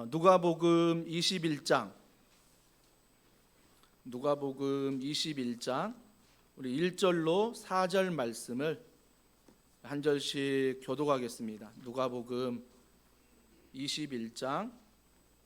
누가복음 21장 우리 1절로 4절 말씀을 한 절씩 교독하겠습니다. 누가복음 21장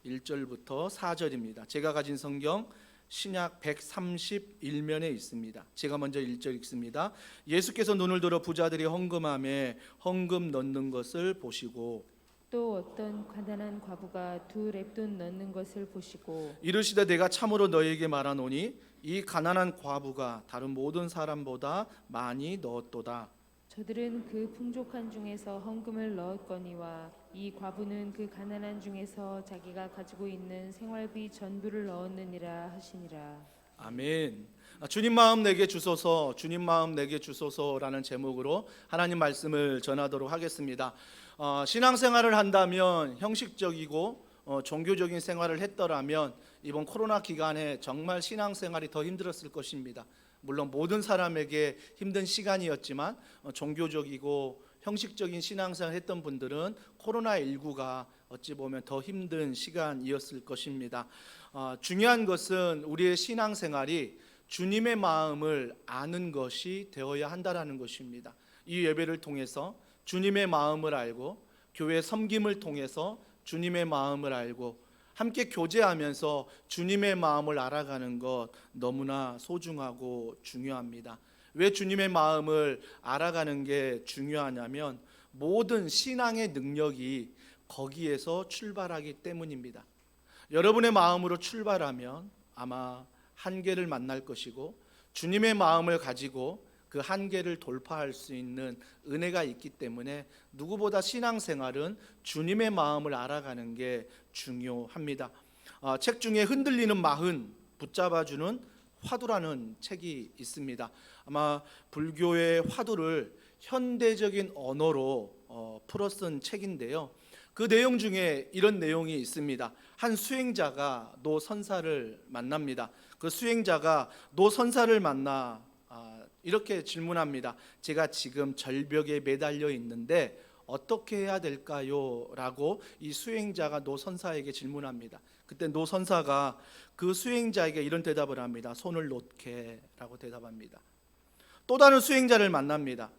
1절부터 4절입니다. 제가 가진 성경 신약 131면에 있습니다. 제가 먼저 1절 읽습니다. 예수께서 눈을 들어 부자들이 헌금함에 헌금 넣는 것을 보시고 또 어떤 가난한 과부가 2 렙돈 넣는 것을 보시고 이르시되 내가 참으로 너희에게 말하노니 이 가난한 과부가 다른 모든 사람보다 많이 넣었도다. 저들은 그 풍족한 중에서 헌금을 넣었거니와 이 과부는 그 가난한 중에서 자기가 가지고 있는 생활비 전부를 넣었느니라 하시니라. 아멘. 주님 마음 내게 주소서, 주님 마음 내게 주소서라는 제목으로 하나님 말씀을 전하도록 하겠습니다. 신앙생활을 한다면 형식적이고 종교적인 생활을 했더라면 이번 코로나 기간에 정말 신앙생활이 더 힘들었을 것입니다. 물론 모든 사람에게 힘든 시간이었지만 종교적이고 형식적인 신앙생활을 했던 분들은 코로나19가 어찌 보면 더 힘든 시간이었을 것입니다. 중요한 것은 우리의 신앙생활이 주님의 마음을 아는 것이 되어야 한다는 것입니다. 이 예배를 통해서 주님의 마음을 알고 교회 섬김을 통해서 주님의 마음을 알고 함께 교제하면서 주님의 마음을 알아가는 것 너무나 소중하고 중요합니다. 왜 주님의 마음을 알아가는 게 중요하냐면 모든 신앙의 능력이 거기에서 출발하기 때문입니다. 여러분의 마음으로 출발하면 아마 한계를 만날 것이고 주님의 마음을 가지고 그 한계를 돌파할 수 있는 은혜가 있기 때문에 누구보다 신앙생활은 주님의 마음을 알아가는 게 중요합니다. 책 중에 흔들리는 마흔 붙잡아주는 화두라는 책이 있습니다. 아마 불교의 화두를 현대적인 언어로 풀어 쓴 책인데요. 그 내용 중에 이런 내용이 있습니다. 한 수행자가 노 선사를 만납니다. 그 수행자가 노 선사를 만나 이렇게 질문합니다. 제가 지금 절벽에 매달려 있는데 어떻게 해야 될까요? 라고 이 수행자가 노 선사에게 질문합니다. 그때 노 선사가 그 수행자에게 이런 대답을 합니다. 손을 놓게 라고 대답합니다. 또 다른 수행자를 만납니다.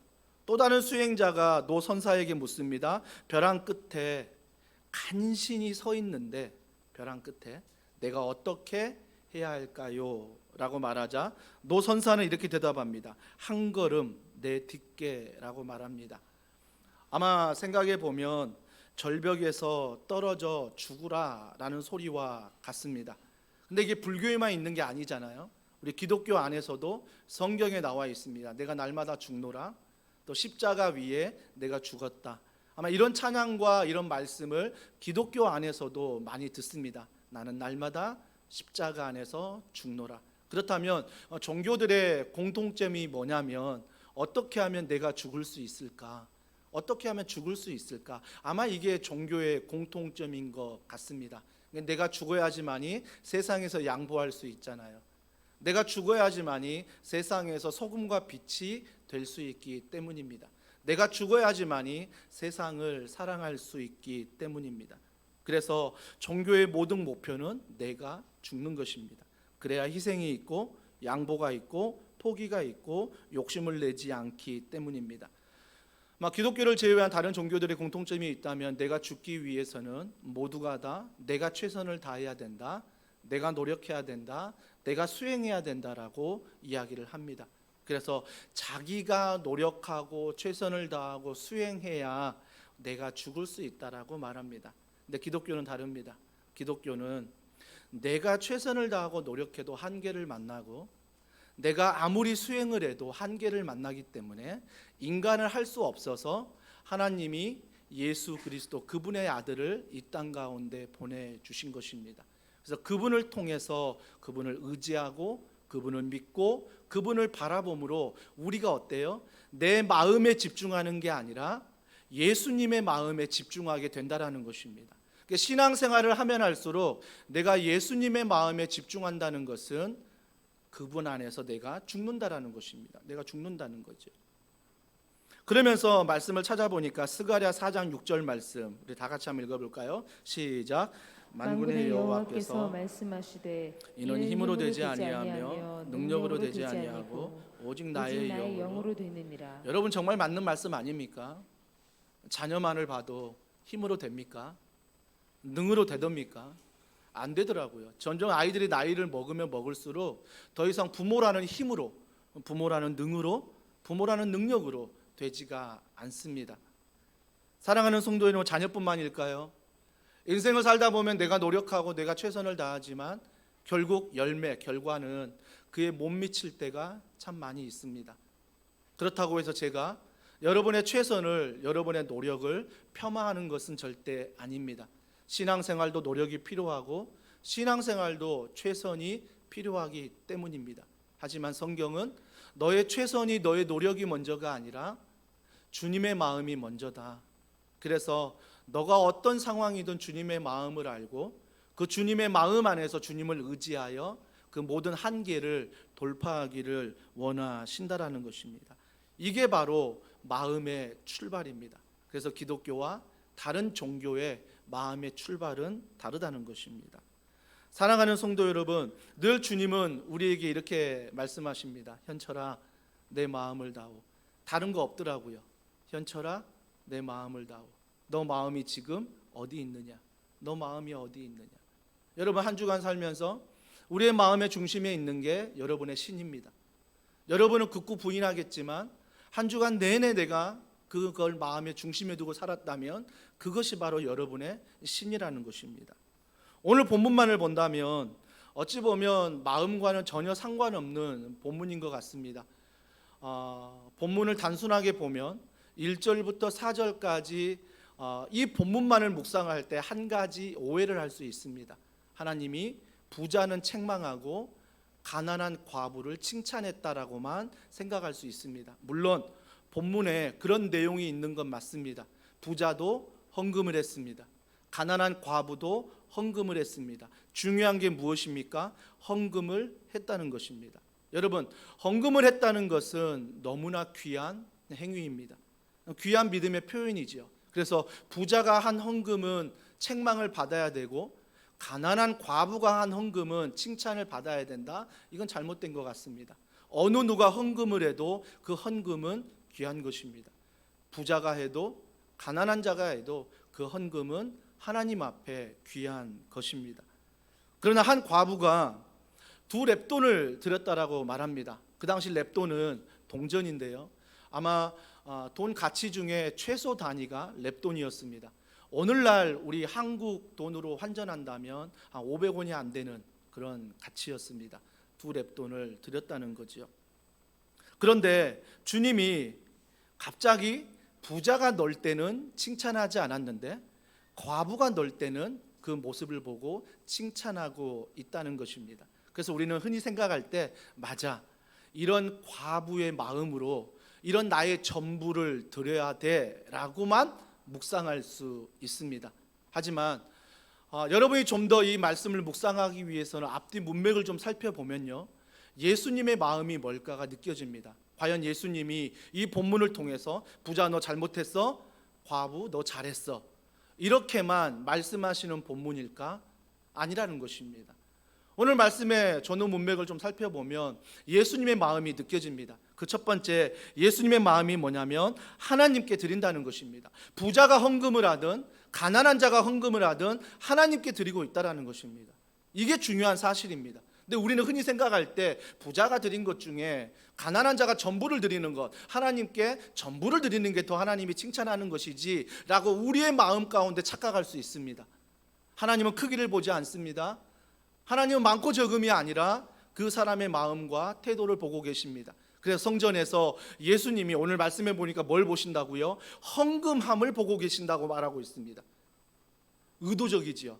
또 다른 수행자가 노 선사에게 묻습니다. 벼랑 끝에 간신히 서 있는데 벼랑 끝에 내가 어떻게 해야 할까요? 라고 말하자 노 선사는 이렇게 대답합니다. 한 걸음 내 뒷게 라고 말합니다. 아마 생각해 보면 절벽에서 떨어져 죽으라 라는 소리와 같습니다. 근데 이게 불교에만 있는 게 아니잖아요. 우리 기독교 안에서도 성경에 나와 있습니다. 내가 날마다 죽노라, 또 십자가 위에 내가 죽었다. 아마 이런 찬양과 이런 말씀을 기독교 안에서도 많이 듣습니다. 나는 날마다 십자가 안에서 죽노라. 그렇다면 종교들의 공통점이 뭐냐면 어떻게 하면 내가 죽을 수 있을까? 어떻게 하면 죽을 수 있을까? 아마 이게 종교의 공통점인 것 같습니다. 내가 죽어야지만이 세상에서 양보할 수 있잖아요. 내가 죽어야지만이 세상에서 소금과 빛이 될 수 있기 때문입니다. 내가 죽어야지만이 세상을 사랑할 수 있기 때문입니다. 그래서 종교의 모든 목표는 내가 죽는 것입니다. 그래야 희생이 있고 양보가 있고 포기가 있고 욕심을 내지 않기 때문입니다. 기독교를 제외한 다른 종교들의 공통점이 있다면 내가 죽기 위해서는 모두가 다 내가 최선을 다해야 된다, 내가 노력해야 된다, 내가 수행해야 된다라고 이야기를 합니다. 그래서 자기가 노력하고 최선을 다하고 수행해야 내가 죽을 수 있다라고 말합니다. 근데 기독교는 다릅니다. 기독교는 내가 최선을 다하고 노력해도 한계를 만나고 내가 아무리 수행을 해도 한계를 만나기 때문에 인간을 할 수 없어서 하나님이 예수 그리스도 그분의 아들을 이 땅 가운데 보내주신 것입니다. 그래서 그분을 통해서 그분을 의지하고 그분을 믿고 그분을 바라봄으로 우리가 어때요? 내 마음에 집중하는 게 아니라 예수님의 마음에 집중하게 된다는 것입니다. 신앙생활을 하면 할수록 내가 예수님의 마음에 집중한다는 것은 그분 안에서 내가 죽는다라는 것입니다. 내가 죽는다는 거죠. 그러면서 말씀을 찾아보니까 스가랴 4장 6절 말씀 우리 다 같이 한번 읽어볼까요? 시작. 만군의 여호와께서 말씀하시되 이는 힘으로 되지 아니하며 능력으로 되지 아니하고 오직 나의 영으로. 영으로 되느니라. 여러분 정말 맞는 말씀 아닙니까? 자녀만을 봐도 힘으로 됩니까? 능으로 되렵니까? 안 되더라고요. 점점 아이들이 나이를 먹으면 먹을수록 더 이상 부모라는 힘으로, 부모라는 능으로, 부모라는 능력으로 되지가 않습니다. 사랑하는 성도 여러분, 자녀뿐만일까요? 인생을 살다 보면 내가 노력하고 내가 최선을 다하지만 결국 열매, 결과는 그에 못 미칠 때가 참 많이 있습니다. 그렇다고 해서 제가 여러분의 최선을, 여러분의 노력을 폄하하는 것은 절대 아닙니다. 신앙생활도 노력이 필요하고 신앙생활도 최선이 필요하기 때문입니다. 하지만 성경은 너의 최선이, 너의 노력이 먼저가 아니라 주님의 마음이 먼저다. 그래서 너가 어떤 상황이든 주님의 마음을 알고 그 주님의 마음 안에서 주님을 의지하여 그 모든 한계를 돌파하기를 원하신다라는 것입니다. 이게 바로 마음의 출발입니다. 그래서 기독교와 다른 종교의 마음의 출발은 다르다는 것입니다. 사랑하는 성도 여러분, 늘 주님은 우리에게 이렇게 말씀하십니다. 현철아, 내 마음을 다오. 다른 거 없더라고요. 현철아, 내 마음을 다오. 너 마음이 지금 어디 있느냐? 너 마음이 어디 있느냐? 여러분 한 주간 살면서 우리의 마음의 중심에 있는 게 여러분의 신입니다. 여러분은 극구 부인하겠지만 한 주간 내내 내가 그걸 마음의 중심에 두고 살았다면 그것이 바로 여러분의 신이라는 것입니다. 오늘 본문만을 본다면 어찌 보면 마음과는 전혀 상관없는 본문인 것 같습니다. 본문을 단순하게 보면 1절부터 4절까지 이 본문만을 묵상할 때 한 가지 오해를 할 수 있습니다. 하나님이 부자는 책망하고 가난한 과부를 칭찬했다라고만 생각할 수 있습니다. 물론 본문에 그런 내용이 있는 건 맞습니다. 부자도 헌금을 했습니다. 가난한 과부도 헌금을 했습니다. 중요한 게 무엇입니까? 헌금을 했다는 것입니다. 여러분, 헌금을 했다는 것은 너무나 귀한 행위입니다. 귀한 믿음의 표현이지요. 그래서 부자가 한 헌금은 책망을 받아야 되고 가난한 과부가 한 헌금은 칭찬을 받아야 된다. 이건 잘못된 것 같습니다. 어느 누가 헌금을 해도 그 헌금은 귀한 것입니다. 부자가 해도 가난한 자가 해도 그 헌금은 하나님 앞에 귀한 것입니다. 그러나 한 과부가 2렙돈을 드렸다라고 말합니다. 그 당시 렙돈은 동전인데요. 아마 돈 가치 중에 최소 단위가 렙돈이었습니다. 오늘날 우리 한국 돈으로 환전한다면 500원이 안 되는 그런 가치였습니다. 2렙돈을 드렸다는 거죠. 그런데 주님이 갑자기 부자가 넣을 때는 칭찬하지 않았는데 과부가 넣을 때는 그 모습을 보고 칭찬하고 있다는 것입니다. 그래서 우리는 흔히 생각할 때 맞아, 이런 과부의 마음으로 이런 나의 전부를 드려야 돼라고만 묵상할 수 있습니다. 하지만 여러분이 좀 더 이 말씀을 묵상하기 위해서는 앞뒤 문맥을 좀 살펴보면요, 예수님의 마음이 뭘까가 느껴집니다. 과연 예수님이 이 본문을 통해서 부자 너 잘못했어, 과부 너 잘했어, 이렇게만 말씀하시는 본문일까? 아니라는 것입니다. 오늘 말씀의 전후 문맥을 좀 살펴보면 예수님의 마음이 느껴집니다. 그 첫 번째, 예수님의 마음이 뭐냐면 하나님께 드린다는 것입니다. 부자가 헌금을 하든 가난한 자가 헌금을 하든 하나님께 드리고 있다는 것입니다. 이게 중요한 사실입니다. 근데 우리는 흔히 생각할 때 부자가 드린 것 중에 가난한 자가 전부를 드리는 것, 하나님께 전부를 드리는 게 더 하나님이 칭찬하는 것이지 라고 우리의 마음 가운데 착각할 수 있습니다. 하나님은 크기를 보지 않습니다. 하나님은 많고 적음이 아니라 그 사람의 마음과 태도를 보고 계십니다. 그래서 성전에서 예수님이 오늘 말씀해 보니까 뭘 보신다고요? 헌금함을 보고 계신다고 말하고 있습니다. 의도적이지요.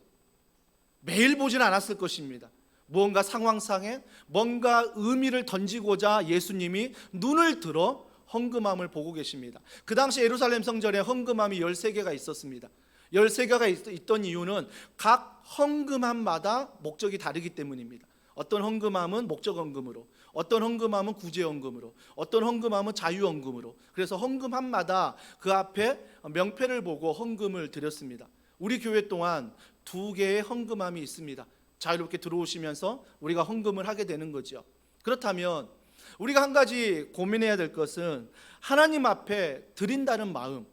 매일 보진 않았을 것입니다. 무언가 상황상에 뭔가 의미를 던지고자 예수님이 눈을 들어 헌금함을 보고 계십니다. 그 당시 예루살렘 성전에 헌금함이 13개가 있었습니다. 13개가 있던 이유는 각 헌금함마다 목적이 다르기 때문입니다. 어떤 헌금함은 목적 헌금으로, 어떤 헌금함은 구제 헌금으로, 어떤 헌금함은 자유 헌금으로, 그래서 헌금함마다 그 앞에 명패를 보고 헌금을 드렸습니다. 우리 교회 또한 두 개의 헌금함이 있습니다. 자유롭게 들어오시면서 우리가 헌금을 하게 되는 거죠. 그렇다면 우리가 한 가지 고민해야 될 것은 하나님 앞에 드린다는 마음.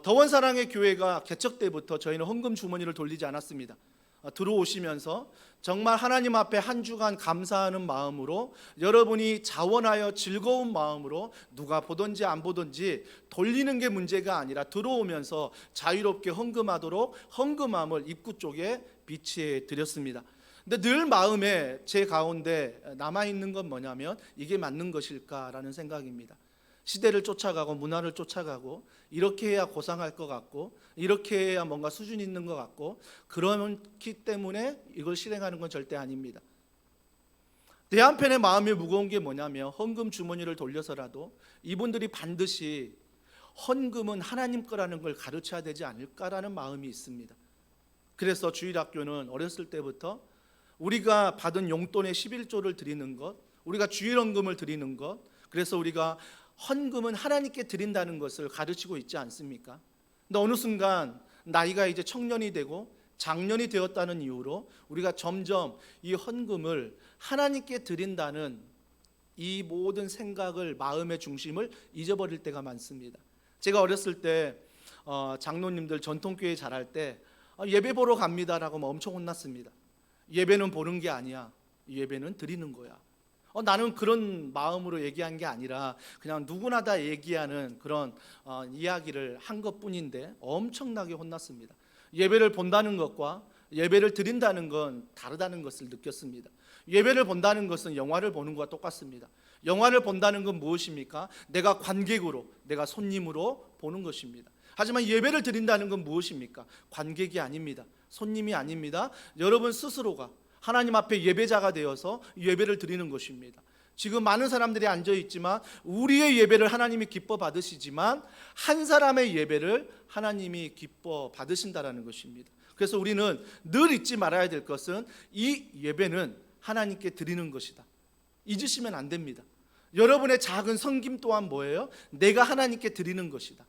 더원사랑의 교회가 개척 때부터 저희는 헌금 주머니를 돌리지 않았습니다. 들어오시면서 정말 하나님 앞에 한 주간 감사하는 마음으로, 여러분이 자원하여 즐거운 마음으로, 누가 보든지 안 보든지 돌리는 게 문제가 아니라 들어오면서 자유롭게 헌금하도록 헌금함을 입구 쪽에 비치해 드렸습니다. 근데 늘 마음에 제 가운데 남아있는 건 뭐냐면 이게 맞는 것일까라는 생각입니다. 시대를 쫓아가고 문화를 쫓아가고 이렇게 해야 고상할 것 같고 이렇게 해야 뭔가 수준이 있는 것 같고 그렇기 때문에 이걸 실행하는 건 절대 아닙니다. 내 한편의 마음이 무거운 게 뭐냐면 헌금 주머니를 돌려서라도 이분들이 반드시 헌금은 하나님 거라는 걸 가르쳐야 되지 않을까라는 마음이 있습니다. 그래서 주일학교는 어렸을 때부터 우리가 받은 용돈의 11조를 드리는 것, 우리가 주일헌금을 드리는 것, 그래서 우리가 헌금은 하나님께 드린다는 것을 가르치고 있지 않습니까? 근데 어느 순간 나이가 이제 청년이 되고 장년이 되었다는 이유로 우리가 점점 이 헌금을 하나님께 드린다는 이 모든 생각을, 마음의 중심을 잊어버릴 때가 많습니다. 제가 어렸을 때 장로님들 전통교회 잘할 때 예배 보러 갑니다라고 엄청 혼났습니다. 예배는 보는 게 아니야, 예배는 드리는 거야. 나는 그런 마음으로 얘기한 게 아니라 그냥 누구나 다 얘기하는 그런 이야기를 한 것뿐인데 엄청나게 혼났습니다. 예배를 본다는 것과 예배를 드린다는 건 다르다는 것을 느꼈습니다. 예배를 본다는 것은 영화를 보는 것과 똑같습니다. 영화를 본다는 건 무엇입니까? 내가 관객으로, 내가 손님으로 보는 것입니다. 하지만 예배를 드린다는 건 무엇입니까? 관객이 아닙니다. 손님이 아닙니다. 여러분 스스로가 하나님 앞에 예배자가 되어서 예배를 드리는 것입니다. 지금 많은 사람들이 앉아 있지만 우리의 예배를 하나님이 기뻐 받으시지만 한 사람의 예배를 하나님이 기뻐 받으신다라는 것입니다. 그래서 우리는 늘 잊지 말아야 될 것은 이 예배는 하나님께 드리는 것이다. 잊으시면 안 됩니다. 여러분의 작은 섬김 또한 뭐예요? 내가 하나님께 드리는 것이다.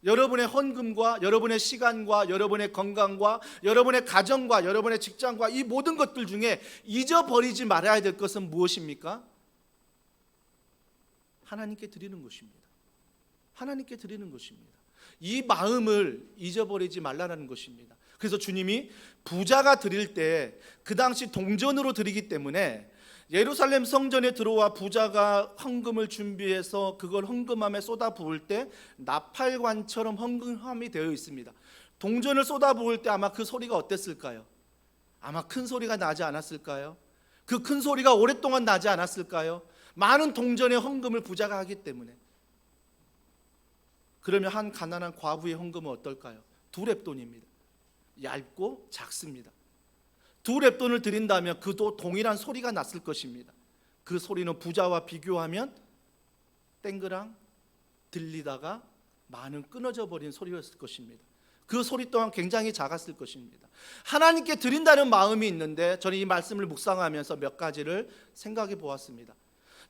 여러분의 헌금과 여러분의 시간과 여러분의 건강과 여러분의 가정과 여러분의 직장과 이 모든 것들 중에 잊어버리지 말아야 될 것은 무엇입니까? 하나님께 드리는 것입니다. 하나님께 드리는 것입니다. 이 마음을 잊어버리지 말라는 것입니다. 그래서 주님이 부자가 드릴 때 그 당시 동전으로 드리기 때문에 예루살렘 성전에 들어와 부자가 헌금을 준비해서 그걸 헌금함에 쏟아 부을 때 나팔관처럼 헌금함이 되어 있습니다. 동전을 쏟아 부을 때 아마 그 소리가 어땠을까요? 아마 큰 소리가 나지 않았을까요? 그 큰 소리가 오랫동안 나지 않았을까요? 많은 동전의 헌금을 부자가 하기 때문에. 그러면 한 가난한 과부의 헌금은 어떨까요? 2렙돈입니다. 얇고 작습니다. 2렙돈을 드린다면 그도 동일한 소리가 났을 것입니다. 그 소리는 부자와 비교하면 땡그랑 들리다가 많은 끊어져 버린 소리였을 것입니다. 그 소리 또한 굉장히 작았을 것입니다. 하나님께 드린다는 마음이 있는데 저는 이 말씀을 묵상하면서 몇 가지를 생각해 보았습니다.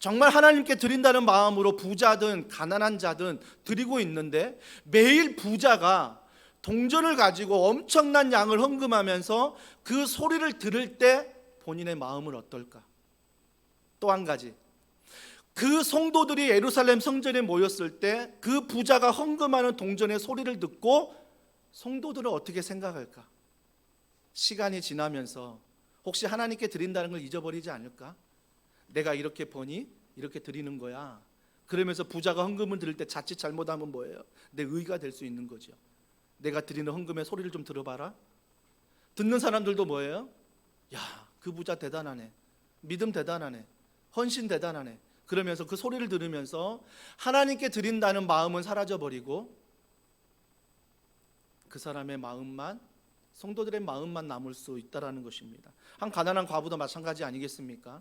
정말 하나님께 드린다는 마음으로 부자든 가난한 자든 드리고 있는데 매일 부자가 동전을 가지고 엄청난 양을 헌금하면서 그 소리를 들을 때 본인의 마음은 어떨까? 또 한 가지, 그 성도들이 예루살렘 성전에 모였을 때 그 부자가 헌금하는 동전의 소리를 듣고 성도들은 어떻게 생각할까? 시간이 지나면서 혹시 하나님께 드린다는 걸 잊어버리지 않을까? 내가 이렇게 버니 이렇게 드리는 거야. 그러면서 부자가 헌금을 드릴 때 자칫 잘못하면 뭐예요? 내 의가 될 수 있는 거죠. 내가 드리는 헌금의 소리를 좀 들어봐라. 듣는 사람들도 뭐예요? 야, 그 부자 대단하네. 믿음 대단하네. 헌신 대단하네. 그러면서 그 소리를 들으면서 하나님께 드린다는 마음은 사라져버리고 그 사람의 마음만, 성도들의 마음만 남을 수 있다라는 것입니다. 한 가난한 과부도 마찬가지 아니겠습니까?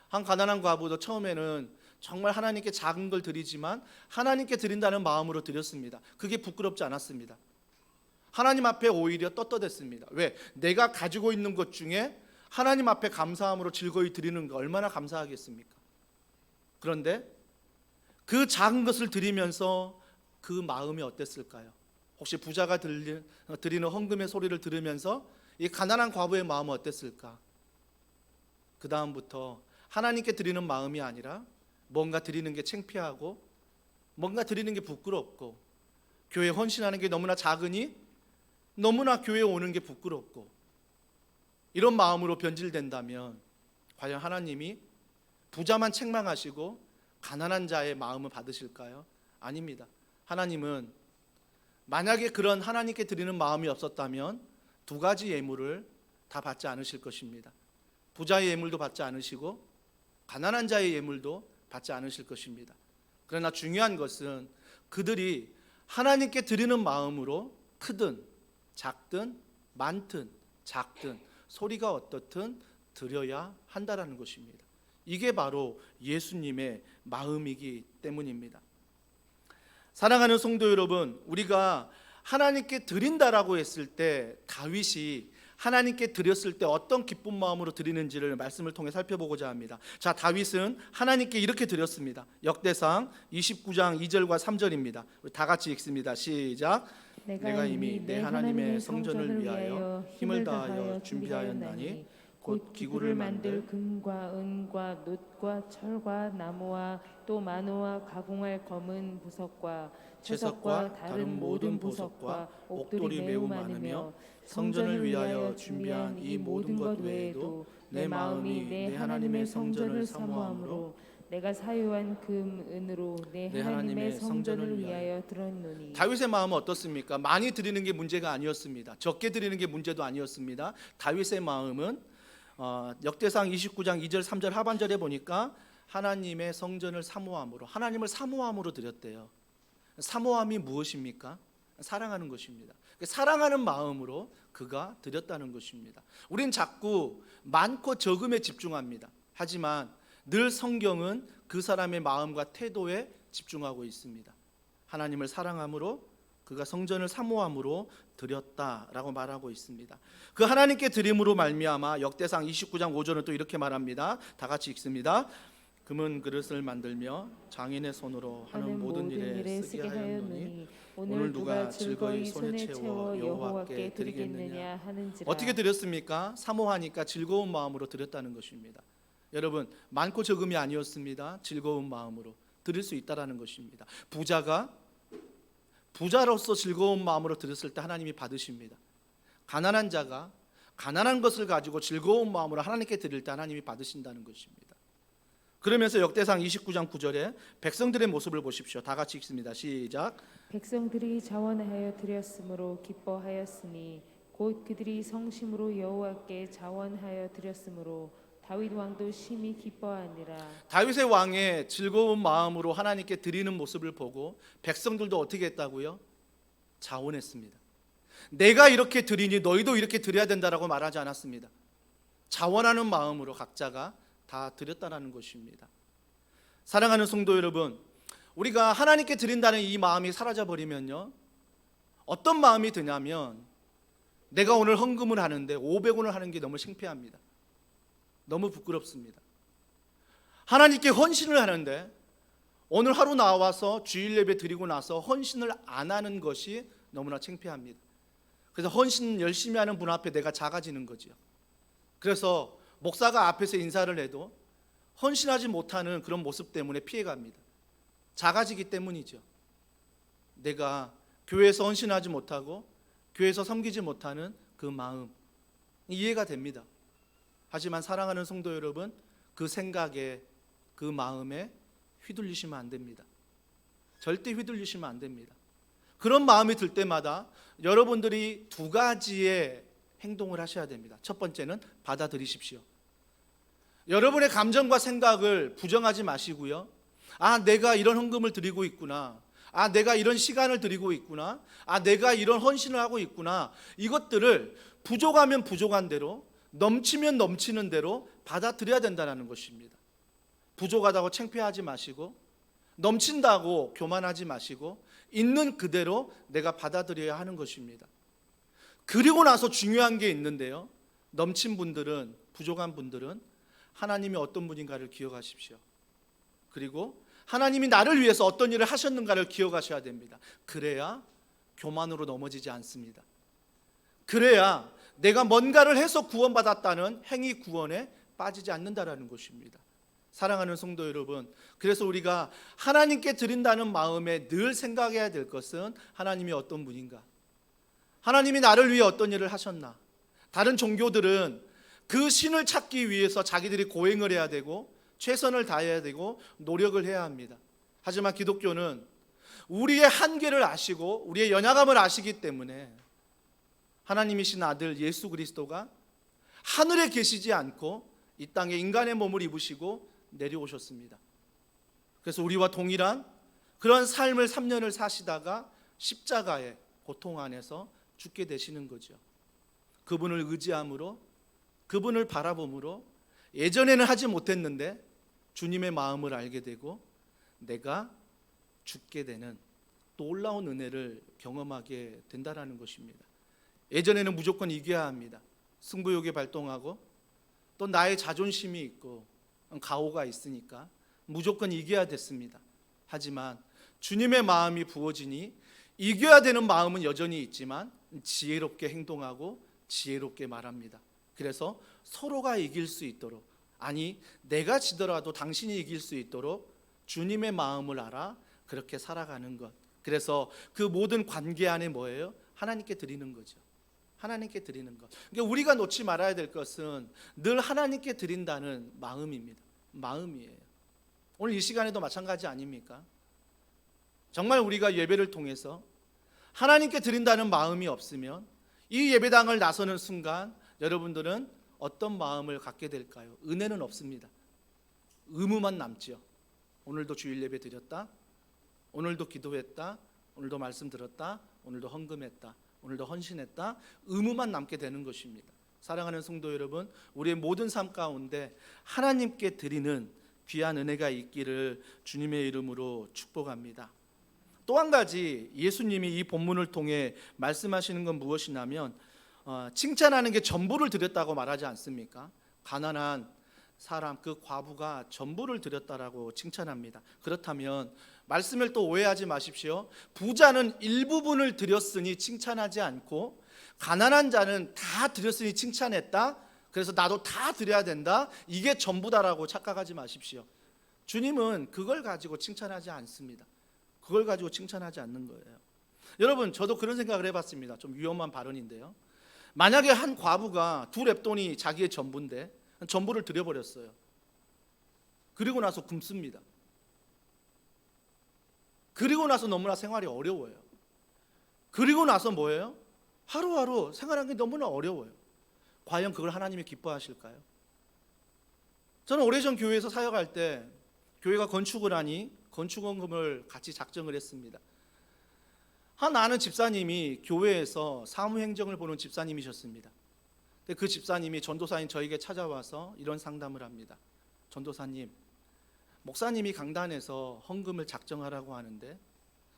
한 가난한 과부도 처음에는 정말 하나님께 작은 걸 드리지만 하나님께 드린다는 마음으로 드렸습니다. 그게 부끄럽지 않았습니다. 하나님 앞에 오히려 떳떳했습니다. 왜? 내가 가지고 있는 것 중에 하나님 앞에 감사함으로 즐거이 드리는 거 얼마나 감사하겠습니까? 그런데 그 작은 것을 드리면서 그 마음이 어땠을까요? 혹시 부자가 드리는 헌금의 소리를 들으면서 이 가난한 과부의 마음은 어땠을까? 그 다음부터 하나님께 드리는 마음이 아니라 뭔가 드리는 게 창피하고 뭔가 드리는 게 부끄럽고 교회에 헌신하는 게 너무나 작으니 너무나 교회에 오는 게 부끄럽고 이런 마음으로 변질된다면 과연 하나님이 부자만 책망하시고 가난한 자의 마음을 받으실까요? 아닙니다. 하나님은 만약에 그런 하나님께 드리는 마음이 없었다면 두 가지 예물을 다 받지 않으실 것입니다. 부자의 예물도 받지 않으시고 가난한 자의 예물도 받지 않으실 것입니다. 그러나 중요한 것은 그들이 하나님께 드리는 마음으로 크든 작든 많든 작든 소리가 어떻든 드려야 한다라는 것입니다. 이게 바로 예수님의 마음이기 때문입니다. 사랑하는 성도 여러분, 우리가 하나님께 드린다라고 했을 때 다윗이 하나님께 드렸을 때 어떤 기쁜 마음으로 드리는지를 말씀을 통해 살펴보고자 합니다. 자, 다윗은 하나님께 이렇게 드렸습니다. 역대상 29장 2절과 3절입니다. 우리 다 같이 읽습니다. 시작. 내가 이미 내 하나님의 성전을 위하여 힘을 다하여 준비하였나니 곧 기구를 만들 금과 은과 놋과 철과 나무와 또 마노와 가공할 검은 보석과 채석과 다른 모든 보석과 옥돌이 매우 많으며 성전을 위하여 준비한 이 모든 것 외에도 내 마음이 내 하나님의 성전을 사모함으로 내가 사유한 금 은으로 내 하나님의 성전을 위하여 들었노니. 다윗의 마음은 어떻습니까? 많이 드리는 게 문제가 아니었습니다. 적게 드리는 게 문제도 아니었습니다. 다윗의 마음은 역대상 29장 2절 3절 하반절에 보니까 하나님의 성전을 사모함으로, 하나님을 사모함으로 드렸대요. 사모함이 무엇입니까? 사랑하는 것입니다. 사랑하는 마음으로 그가 드렸다는 것입니다. 우린 자꾸 많고 적음에 집중합니다. 하지만 늘 성경은 그 사람의 마음과 태도에 집중하고 있습니다. 하나님을 사랑함으로 그가 성전을 사모함으로 드렸다라고 말하고 있습니다. 그 하나님께 드림으로 말미암아 역대상 29장 5절은 또 이렇게 말합니다. 다 같이 읽습니다. 금은 그릇을 만들며 장인의 손으로 하는 모든 일에 쓰게 하였노니 오늘 누가 즐거이 손에 채워 여호와께 드리겠느냐 하는지라. 어떻게 드렸습니까? 사모하니까 즐거운 마음으로 드렸다는 것입니다. 여러분, 많고 적음이 아니었습니다. 즐거운 마음으로 드릴 수 있다라는 것입니다. 부자가 부자로서 즐거운 마음으로 드렸을 때 하나님이 받으십니다. 가난한 자가 가난한 것을 가지고 즐거운 마음으로 하나님께 드릴 때 하나님이 받으신다는 것입니다. 그러면서 역대상 29장 9절에 백성들의 모습을 보십시오. 다 같이 읽습니다. 시작. 백성들이 자원하여 드렸으므로 기뻐하였으니 곧 그들이 성심으로 여호와께 자원하여 드렸으므로 다윗 왕도 심히 기뻐하니라. 다윗의 왕의 즐거운 마음으로 하나님께 드리는 모습을 보고 백성들도 어떻게 했다고요? 자원했습니다. 내가 이렇게 드리니 너희도 이렇게 드려야 된다라고 말하지 않았습니다. 자원하는 마음으로 각자가 다 드렸다라는 것입니다. 사랑하는 성도 여러분, 우리가 하나님께 드린다는 이 마음이 사라져 버리면요, 어떤 마음이 드냐면 내가 오늘 헌금을 하는데 500원을 하는 게 너무 창피합니다. 너무 부끄럽습니다. 하나님께 헌신을 하는데 오늘 하루 나와서 주일 예배 드리고 나서 헌신을 안 하는 것이 너무나 창피합니다. 그래서 헌신 열심히 하는 분 앞에 내가 작아지는 거죠. 그래서 목사가 앞에서 인사를 해도 헌신하지 못하는 그런 모습 때문에 피해갑니다. 작아지기 때문이죠. 내가 교회에서 헌신하지 못하고 교회에서 섬기지 못하는 그 마음, 이해가 됩니다. 하지만 사랑하는 성도 여러분, 그 생각에 그 마음에 휘둘리시면 안 됩니다. 절대 휘둘리시면 안 됩니다. 그런 마음이 들 때마다 여러분들이 두 가지의 행동을 하셔야 됩니다. 첫 번째는 받아들이십시오. 여러분의 감정과 생각을 부정하지 마시고요. 아, 내가 이런 헌금을 드리고 있구나. 아, 내가 이런 시간을 드리고 있구나. 아, 내가 이런 헌신을 하고 있구나. 이것들을 부족하면 부족한 대로, 넘치면 넘치는 대로 받아들여야 된다는 것입니다. 부족하다고 창피하지 마시고, 넘친다고 교만하지 마시고, 있는 그대로 내가 받아들여야 하는 것입니다. 그리고 나서 중요한 게 있는데요, 넘친 분들은, 부족한 분들은 하나님이 어떤 분인가를 기억하십시오. 그리고 하나님이 나를 위해서 어떤 일을 하셨는가를 기억하셔야 됩니다. 그래야 교만으로 넘어지지 않습니다. 그래야 내가 뭔가를 해서 구원받았다는 행위 구원에 빠지지 않는다라는 것입니다. 사랑하는 성도 여러분, 그래서 우리가 하나님께 드린다는 마음에 늘 생각해야 될 것은 하나님이 어떤 분인가, 하나님이 나를 위해 어떤 일을 하셨나. 다른 종교들은 그 신을 찾기 위해서 자기들이 고행을 해야 되고 최선을 다해야 되고 노력을 해야 합니다. 하지만 기독교는 우리의 한계를 아시고 우리의 연약함을 아시기 때문에 하나님이신 아들 예수 그리스도가 하늘에 계시지 않고 이 땅에 인간의 몸을 입으시고 내려오셨습니다. 그래서 우리와 동일한 그런 삶을 3년을 사시다가 십자가의 고통 안에서 죽게 되시는 거죠. 그분을 의지함으로, 그분을 바라봄으로 예전에는 하지 못했는데 주님의 마음을 알게 되고 내가 죽게 되는 놀라운 은혜를 경험하게 된다라는 것입니다. 예전에는 무조건 이겨야 합니다. 승부욕이 발동하고 또 나의 자존심이 있고 가오가 있으니까 무조건 이겨야 됐습니다. 하지만 주님의 마음이 부어지니 이겨야 되는 마음은 여전히 있지만 지혜롭게 행동하고 지혜롭게 말합니다. 그래서 서로가 이길 수 있도록, 아니 내가 지더라도 당신이 이길 수 있도록 주님의 마음을 알아 그렇게 살아가는 것. 그래서 그 모든 관계 안에 뭐예요? 하나님께 드리는 거죠. 하나님께 드리는 것. 그러니까 우리가 놓지 말아야 될 것은 늘 하나님께 드린다는 마음입니다. 마음이에요. 오늘 이 시간에도 마찬가지 아닙니까? 정말 우리가 예배를 통해서 하나님께 드린다는 마음이 없으면 이 예배당을 나서는 순간 여러분들은 어떤 마음을 갖게 될까요? 은혜는 없습니다. 의무만 남죠. 오늘도 주일 예배 드렸다, 오늘도 기도했다, 오늘도 말씀 들었다, 오늘도 헌금했다, 오늘도 헌신했다, 의무만 남게 되는 것입니다. 사랑하는 성도 여러분, 우리의 모든 삶 가운데 하나님께 드리는 귀한 은혜가 있기를 주님의 이름으로 축복합니다. 또 한 가지 예수님이 이 본문을 통해 말씀하시는 건 무엇이냐면 칭찬하는 게 전부를 드렸다고 말하지 않습니까? 가난한 사람, 그 과부가 전부를 드렸다라고 칭찬합니다. 그렇다면 말씀을 또 오해하지 마십시오. 부자는 일부분을 드렸으니 칭찬하지 않고 가난한 자는 다 드렸으니 칭찬했다, 그래서 나도 다 드려야 된다, 이게 전부다라고 착각하지 마십시오. 주님은 그걸 가지고 칭찬하지 않습니다. 그걸 가지고 칭찬하지 않는 거예요. 여러분, 저도 그런 생각을 해봤습니다. 좀 위험한 발언인데요. 만약에 한 과부가 두 렙돈이 자기의 전부인데 전부를 드려버렸어요. 그리고 나서 굶습니다. 그리고 나서 너무나 생활이 어려워요. 그리고 나서 뭐예요? 하루하루 생활하는 게 너무나 어려워요. 과연 그걸 하나님이 기뻐하실까요? 저는 오래전 교회에서 사역할 때 교회가 건축을 하니 건축원금을 같이 작정을 했습니다. 한 아는 집사님이 교회에서 사무행정을 보는 집사님이셨습니다. 근데 그 집사님이 전도사인 저에게 찾아와서 이런 상담을 합니다. 전도사님, 목사님이 강단에서 헌금을 작정하라고 하는데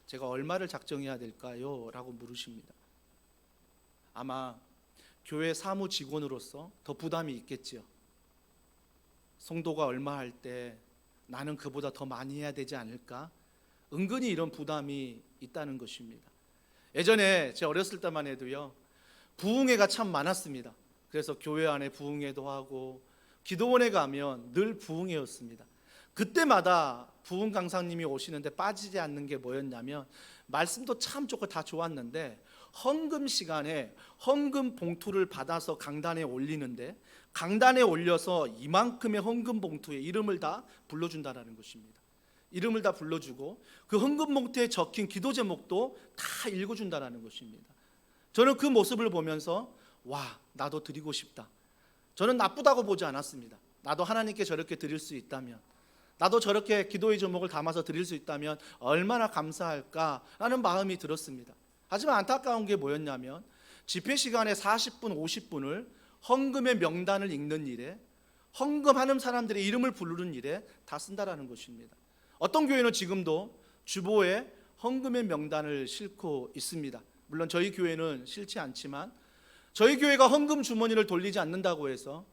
제가 얼마를 작정해야 될까요? 라고 물으십니다. 아마 교회 사무 직원으로서 더 부담이 있겠지요. 성도가 얼마 할 때 나는 그보다 더 많이 해야 되지 않을까? 은근히 이런 부담이 있다는 것입니다. 예전에 제 어렸을 때만 해도요, 부흥회가 참 많았습니다. 그래서 교회 안에 부흥회도 하고 기도원에 가면 늘 부흥회였습니다. 그때마다 부흥 강사님이 오시는데 빠지지 않는 게 뭐였냐면, 말씀도 참 좋고 다 좋았는데 헌금 시간에 헌금 봉투를 받아서 강단에 올리는데 강단에 올려서 이만큼의 헌금 봉투에 이름을 다 불러준다는 것입니다. 이름을 다 불러주고 그 헌금 봉투에 적힌 기도 제목도 다 읽어준다는 것입니다. 저는 그 모습을 보면서 와, 나도 드리고 싶다. 저는 나쁘다고 보지 않았습니다. 나도 하나님께 저렇게 드릴 수 있다면, 나도 저렇게 기도의 제목을 담아서 드릴 수 있다면 얼마나 감사할까라는 마음이 들었습니다. 하지만 안타까운 게 뭐였냐면, 집회 시간에 40분, 50분을 헌금의 명단을 읽는 일에, 헌금하는 사람들의 이름을 부르는 일에 다 쓴다라는 것입니다. 어떤 교회는 지금도 주보에 헌금의 명단을 싣고 있습니다. 물론 저희 교회는 싫지 않지만, 저희 교회가 헌금 주머니를 돌리지 않는다고 해서,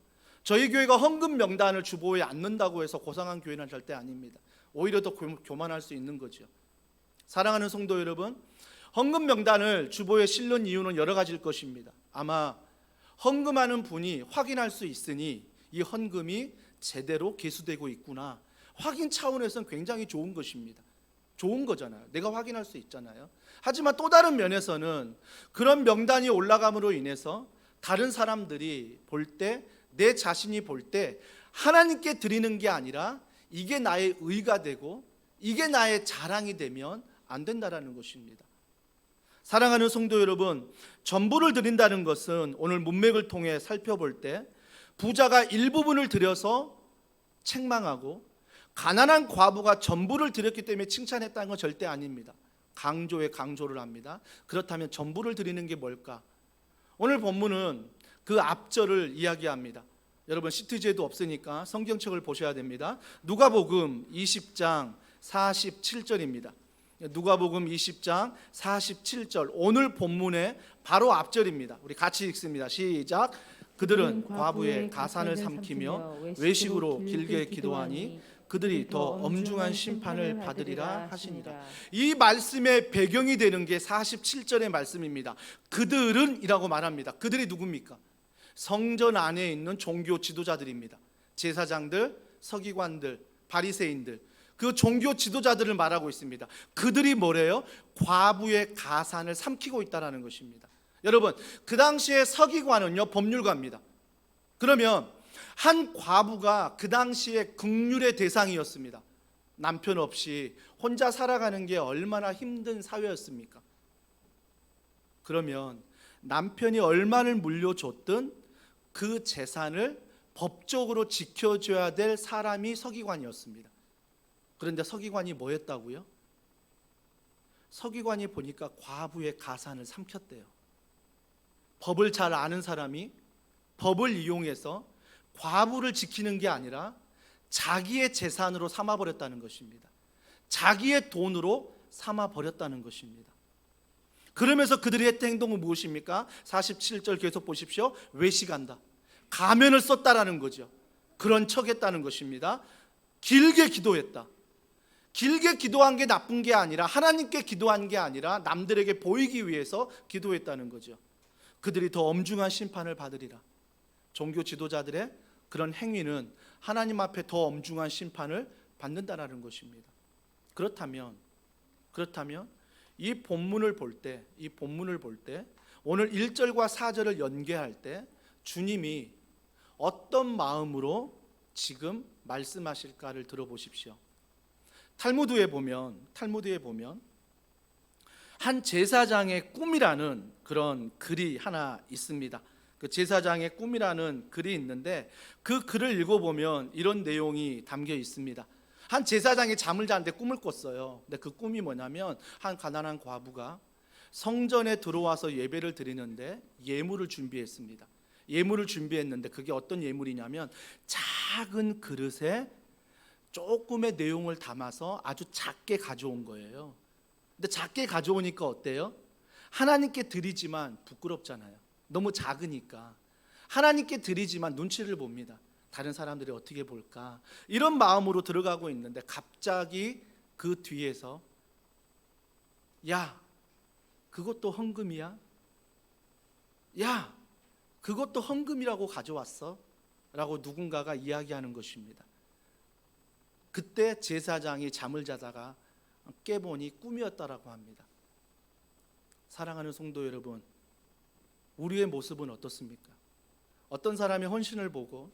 저희 교회가 헌금 명단을 주보에 안 넣는다고 해서 고상한 교회는 절대 아닙니다. 오히려 더 교만할 수 있는 거죠. 사랑하는 성도 여러분, 헌금 명단을 주보에 실는 이유는 여러 가지일 것입니다. 아마 헌금하는 분이 확인할 수 있으니 이 헌금이 제대로 계수되고 있구나. 확인 차원에서는 굉장히 좋은 것입니다. 좋은 거잖아요. 내가 확인할 수 있잖아요. 하지만 또 다른 면에서는 그런 명단이 올라감으로 인해서 다른 사람들이 볼 때, 내 자신이 볼 때 하나님께 드리는 게 아니라 이게 나의 의가 되고 이게 나의 자랑이 되면 안 된다라는 것입니다. 사랑하는 성도 여러분, 전부를 드린다는 것은 오늘 문맥을 통해 살펴볼 때 부자가 일부분을 드려서 책망하고 가난한 과부가 전부를 드렸기 때문에 칭찬했다는 건 절대 아닙니다. 강조를 합니다. 그렇다면 전부를 드리는 게 뭘까? 오늘 본문은 그 앞절을 이야기합니다. 여러분 시트지에도 없으니까 성경책을 보셔야 됩니다. 누가복음 20장 47절입니다. 누가복음 20장 47절, 오늘 본문의 바로 앞절입니다. 우리 같이 읽습니다. 시작. 그들은 과부의 가산을 삼키며 외식으로 길게 기도하니 그들이 더 엄중한 심판을 받으리라 하시니라. 이 말씀의 배경이 되는 게 47절의 말씀입니다. 그들은 이라고 말합니다. 그들이 누굽니까? 성전 안에 있는 종교 지도자들입니다. 제사장들, 서기관들, 바리새인들, 그 종교 지도자들을 말하고 있습니다. 그들이 뭐래요? 과부의 가산을 삼키고 있다는 것입니다. 여러분, 그 당시에 서기관은요 법률가입니다. 그러면 한 과부가 그 당시에 긍휼의 대상이었습니다. 남편 없이 혼자 살아가는 게 얼마나 힘든 사회였습니까? 그러면 남편이 얼마를 물려줬든 그 재산을 법적으로 지켜줘야 될 사람이 서기관이었습니다. 그런데 서기관이 뭐 했다고요? 서기관이 보니까 과부의 가산을 삼켰대요. 법을 잘 아는 사람이 법을 이용해서 과부를 지키는 게 아니라 자기의 재산으로 삼아버렸다는 것입니다. 자기의 돈으로 삼아버렸다는 것입니다. 그러면서 그들이 했던 행동은 무엇입니까? 47절 계속 보십시오. 외식한다. 가면을 썼다라는 거죠. 그런 척했다는 것입니다. 길게 기도했다. 길게 기도한 게 나쁜 게 아니라 하나님께 기도한 게 아니라 남들에게 보이기 위해서 기도했다는 거죠. 그들이 더 엄중한 심판을 받으리라. 종교 지도자들의 그런 행위는 하나님 앞에 더 엄중한 심판을 받는다라는 것입니다. 그렇다면 이 본문을 볼 때 오늘 1절과 4절을 연계할 때 주님이 어떤 마음으로 지금 말씀하실까를 들어보십시오. 탈무드에 보면 한 제사장의 꿈이라는 그런 글이 하나 있습니다. 그 제사장의 꿈이라는 글이 있는데 그 글을 읽어보면 이런 내용이 담겨 있습니다. 한 제사장이 잠을 자는데 꿈을 꿨어요. 근데 그 꿈이 뭐냐면 한 가난한 과부가 성전에 들어와서 예배를 드리는데 예물을 준비했습니다. 예물을 준비했는데 그게 어떤 예물이냐면 작은 그릇에 조금의 내용을 담아서 아주 작게 가져온 거예요. 근데 작게 가져오니까 어때요? 하나님께 드리지만 부끄럽잖아요. 너무 작으니까. 하나님께 드리지만 눈치를 봅니다. 다른 사람들이 어떻게 볼까? 이런 마음으로 들어가고 있는데 갑자기 그 뒤에서 야, 그것도 헌금이야? 야, 그것도 헌금이라고 가져왔어? 라고 누군가가 이야기하는 것입니다. 그때 제사장이 잠을 자다가 깨보니 꿈이었다라고 합니다. 사랑하는 성도 여러분, 우리의 모습은 어떻습니까? 어떤 사람의 헌신을 보고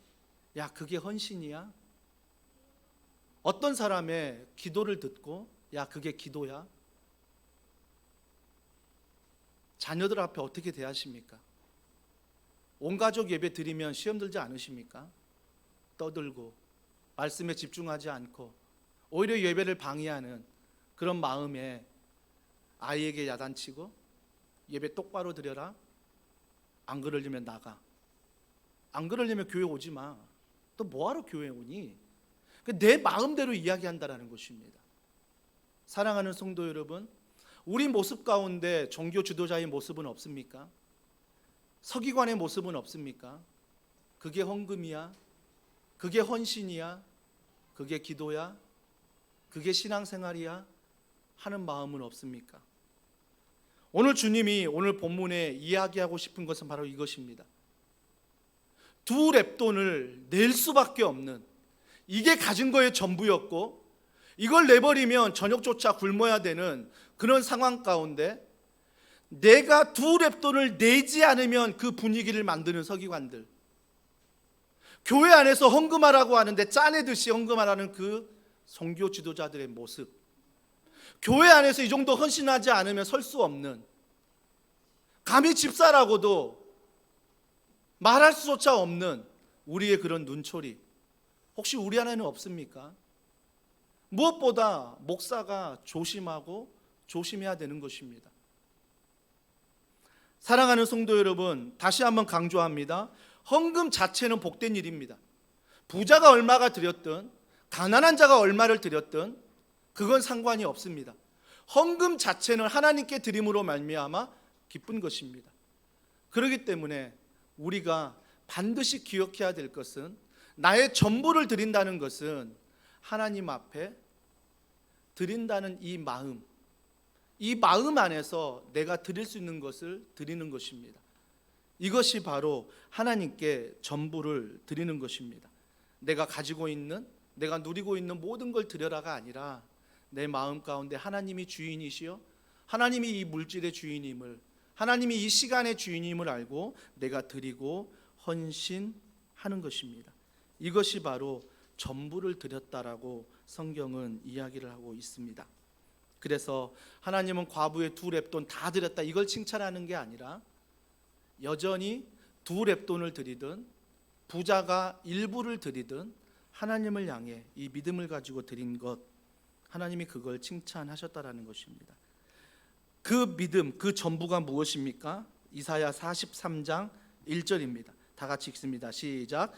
야, 그게 헌신이야? 어떤 사람의 기도를 듣고 야, 그게 기도야? 자녀들 앞에 어떻게 대하십니까? 온 가족 예배 드리면 시험 들지 않으십니까? 떠들고 말씀에 집중하지 않고 오히려 예배를 방해하는 그런 마음에 아이에게 야단치고 예배 똑바로 드려라. 안 그러려면 나가. 안 그러려면 교회 오지 마. 또 뭐하러 교회 오니? 내 마음대로 이야기한다라는 것입니다. 사랑하는 성도 여러분, 우리 모습 가운데 종교 지도자의 모습은 없습니까? 서기관의 모습은 없습니까? 그게 헌금이야? 그게 헌신이야? 그게 기도야? 그게 신앙생활이야? 하는 마음은 없습니까? 오늘 주님이 오늘 본문에 이야기하고 싶은 것은 바로 이것입니다. 두 렙돈을 낼 수밖에 없는, 이게 가진 거의 전부였고 이걸 내버리면 저녁조차 굶어야 되는 그런 상황 가운데 내가 두 렙돈을 내지 않으면 그 분위기를 만드는 서기관들, 교회 안에서 헌금하라고 하는데 짜내듯이 헌금하라는 그 선교 지도자들의 모습, 교회 안에서 이 정도 헌신하지 않으면 설 수 없는, 감히 집사라고도 말할 수조차 없는 우리의 그런 눈초리, 혹시 우리 안에는 없습니까? 무엇보다 목사가 조심하고 조심해야 되는 것입니다. 사랑하는 성도 여러분, 다시 한번 강조합니다. 헌금 자체는 복된 일입니다. 부자가 얼마가 드렸든 가난한 자가 얼마를 드렸든 그건 상관이 없습니다. 헌금 자체는 하나님께 드림으로 말미암아 기쁜 것입니다. 그렇기 때문에 우리가 반드시 기억해야 될 것은, 나의 전부를 드린다는 것은 하나님 앞에 드린다는 이 마음 안에서 내가 드릴 수 있는 것을 드리는 것입니다. 이것이 바로 하나님께 전부를 드리는 것입니다. 내가 가지고 있는, 내가 누리고 있는 모든 걸 드려라가 아니라 내 마음 가운데 하나님이 주인이시여, 하나님이 이 물질의 주인임을, 하나님이 이 시간의 주인임을 알고 내가 드리고 헌신하는 것입니다. 이것이 바로 전부를 드렸다라고 성경은 이야기를 하고 있습니다. 그래서 하나님은 과부의 두 렙돈 다 드렸다, 이걸 칭찬하는 게 아니라 여전히 두 렙돈을 드리든 부자가 일부를 드리든 하나님을 향해 이 믿음을 가지고 드린 것, 하나님이 그걸 칭찬하셨다라는 것입니다. 그 믿음, 그 전부가 무엇입니까? 이사야 43장 1절입니다. 다 같이 읽습니다. 시작.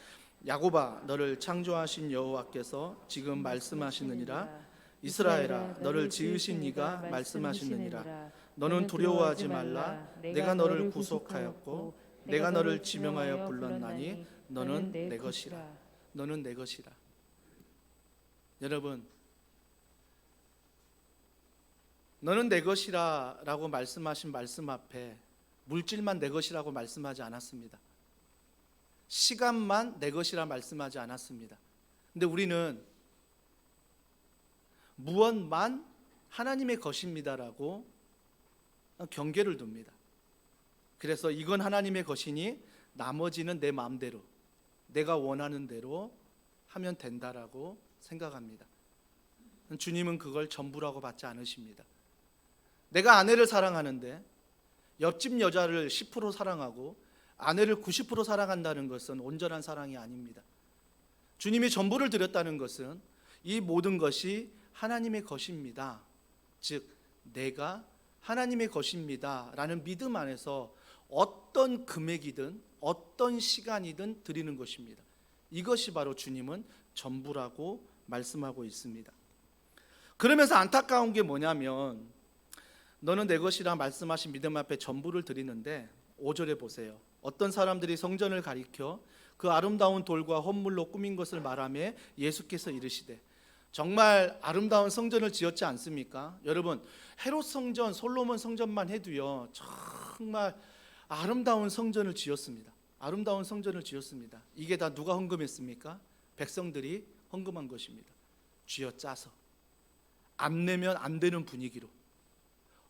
야곱아, 너를 창조하신 여호와께서 지금 말씀하시느니라. 이스라엘아, 너를 지으신 이가 말씀하시느니라. 너는 두려워하지 말라. 내가 너를 구속하였고 내가 너를 지명하여 불렀나니 너는 내 것이라. 너는 내 것이라. 여러분, 너는 내 것이라 라고 말씀하신 말씀 앞에 물질만 내 것이라고 말씀하지 않았습니다. 시간만 내 것이라 말씀하지 않았습니다. 근데 우리는 무엇만 하나님의 것입니다라고 경계를 둡니다. 그래서 이건 하나님의 것이니 나머지는 내 마음대로, 내가 원하는 대로 하면 된다라고 생각합니다. 주님은 그걸 전부라고 받지 않으십니다. 내가 아내를 사랑하는데 옆집 여자를 10% 사랑하고 아내를 90% 사랑한다는 것은 온전한 사랑이 아닙니다. 주님이 전부를 드렸다는 것은 이 모든 것이 하나님의 것입니다. 즉 내가 하나님의 것입니다 라는 믿음 안에서 어떤 금액이든 어떤 시간이든 드리는 것입니다. 이것이 바로 주님은 전부라고 말씀하고 있습니다. 그러면서 안타까운 게 뭐냐면, 너는 내 것이라 말씀하신 믿음 앞에 전부를 드리는데 5절에 보세요. 어떤 사람들이 성전을 가리켜 그 아름다운 돌과 헌물로 꾸민 것을 말하며 예수께서 이르시되, 정말 아름다운 성전을 지었지 않습니까? 여러분, 헤롯 성전, 솔로몬 성전만 해도요 정말 아름다운 성전을 지었습니다. 아름다운 성전을 지었습니다. 이게 다 누가 헌금했습니까? 백성들이 헌금한 것입니다. 쥐어짜서, 안 내면 안 되는 분위기로,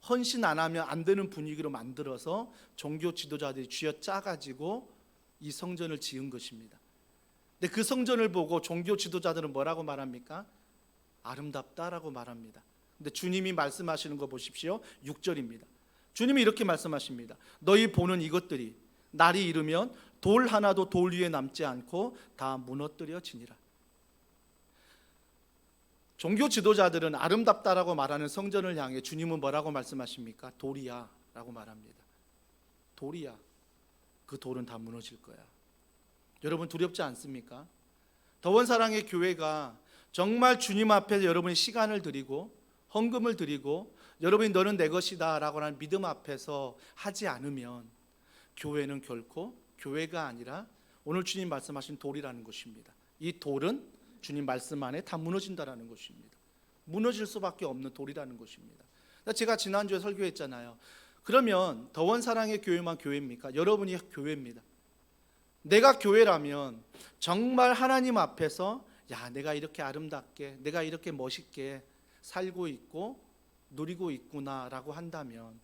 헌신 안 하면 안 되는 분위기로 만들어서 종교 지도자들이 쥐어짜가지고 이 성전을 지은 것입니다. 근데 그 성전을 보고 종교 지도자들은 뭐라고 말합니까? 아름답다라고 말합니다. 근데 주님이 말씀하시는 거 보십시오. 6절입니다. 주님이 이렇게 말씀하십니다. 너희 보는 이것들이 날이 이르면 돌 하나도 돌 위에 남지 않고 다 무너뜨려지니라. 종교 지도자들은 아름답다라고 말하는 성전을 향해 주님은 뭐라고 말씀하십니까? 돌이야 라고 말합니다. 돌이야. 그 돌은 다 무너질 거야. 여러분, 두렵지 않습니까? 더원 사랑의 교회가 정말 주님 앞에 여러분이 시간을 드리고 헌금을 드리고 여러분이 너는 내 것이다 라고 하는 믿음 앞에서 하지 않으면 교회는 결코 교회가 아니라 오늘 주님 말씀하신 돌이라는 것입니다. 이 돌은 주님 말씀 안에 다 무너진다라는 것입니다. 무너질 수밖에 없는 돌이라는 것입니다. 제가 지난주에 설교했잖아요. 그러면 더원 사랑의 교회만 교회입니까? 여러분이 교회입니다. 내가 교회라면 정말 하나님 앞에서 야, 내가 이렇게 아름답게, 내가 이렇게 멋있게 살고 있고 누리고 있구나라고 한다면,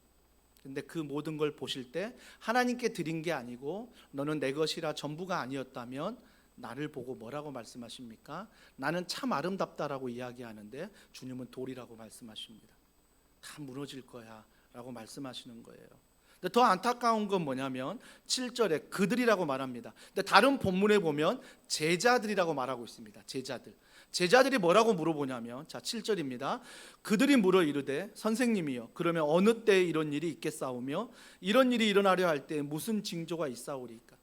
근데 그 모든 걸 보실 때 하나님께 드린 게 아니고 너는 내 것이라 전부가 아니었다면 나를 보고 뭐라고 말씀하십니까? 나는 참 아름답다라고 이야기하는데 주님은 돌이라고 말씀하십니다. 다 무너질 거야 라고 말씀하시는 거예요. 근데 더 안타까운 건 뭐냐면 7절에 그들이라고 말합니다. 근데 다른 본문에 보면 제자들이라고 말하고 있습니다. 제자들이 뭐라고 물어보냐면, 자 7절입니다. 그들이 물어 이르되 선생님이여 그러면 어느 때에 이런 일이 있겠사오며 이런 일이 일어나려 할 때에 무슨 징조가 있사오리까?